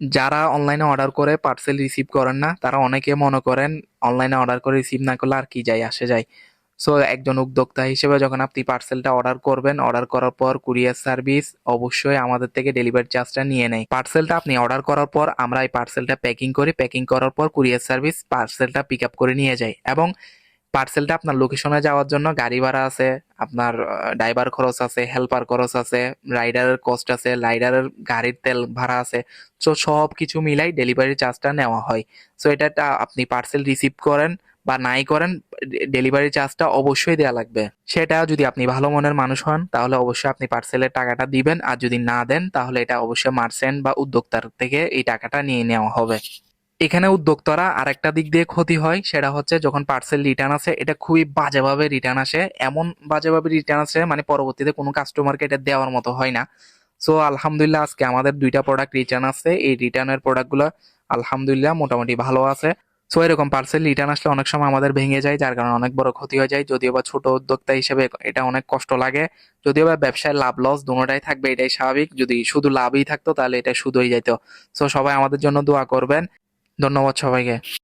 যারা অনলাইনে অর্ডার করে পার্সেল রিসিভ করেন না, তারা অনেকে মনে করেন অনলাইনে অর্ডার করে রিসিভ না করলে আর কি যায় আসে যায়। সো একজন উদ্যোক্তা হিসেবে যখন আপনি পার্সেলটা অর্ডার করবেন, অর্ডার করার পর কুরিয়ার সার্ভিস অবশ্যই আমাদের থেকে ডেলিভারি চার্জটা নিয়ে নেয়। পার্সেলটা আপনি অর্ডার করার পর আমরা এই পার্সেলটা প্যাকিং করি, প্যাকিং করার পর কুরিয়ার সার্ভিস পার্সেলটা পিক আপ করে নিয়ে যায়। এবং পার্সেলটা আপনার লোকেশনে যাওয়ার জন্য গাড়ি ভাড়া আছে, আপনার ড্রাইভার খরচ আছে, হেল্পার খরচ আছে, রাইডারের কস্ট আছে, রাইডারের গাড়ির তেল ভাড়া আছে। সো সব কিছু মিলাই ডেলিভারি চার্জটা নেওয়া হয়। সো এটা আপনি পার্সেল রিসিভ করেন বা নাই করেন, ডেলিভারি চার্জটা অবশ্যই দেওয়া লাগবে। সেটা যদি আপনি ভালো মনের মানুষ হন তাহলে অবশ্যই আপনি পার্সেলের টাকাটা দিবেন, আর যদি না দেন তাহলে এটা অবশ্যই মার্চেন্ট বা উদ্যোক্তার থেকে এই টাকাটা নিয়ে নেওয়া হবে। এখানে উদ্যোক্তারা আরেকটা দিক দিয়ে ক্ষতি হয়, সেটা হচ্ছে যখন পার্সেল রিটার্ন আসে এটা খুবই বাজেভাবে রিটার্ন আসে, এমন বাজেভাবে রিটার্ন আসে মানে পরবর্তীতে কোনো কাস্টমারকে এটা দেওয়ার মতো হয় না। সো আলহামদুলিল্লাহ আজকে আমাদের 2টা প্রোডাক্ট রিটার্ন আসছে, এই রিটার্নের প্রোডাক্টগুলো আলহামদুলিল্লাহ মোটামুটি ভালো আছে। সো এরকম পার্সেল রিটার্ন আসলে অনেক সময় আমাদের ভেঙে যায়, যার কারণে অনেক বড় ক্ষতি হয়ে যায়। যদিও বা ছোট উদ্যোক্তা হিসেবে এটা অনেক কষ্ট লাগে, যদিও বা ব্যবসায় লাভ লস দুটোটাই থাকবে, এটাই স্বাভাবিক। যদি শুধু লাভই থাকতো তাহলে এটা শুধুই যেত। সো সবাই আমাদের জন্য দোয়া করবেন। ধন্যবাদ সবাইকে।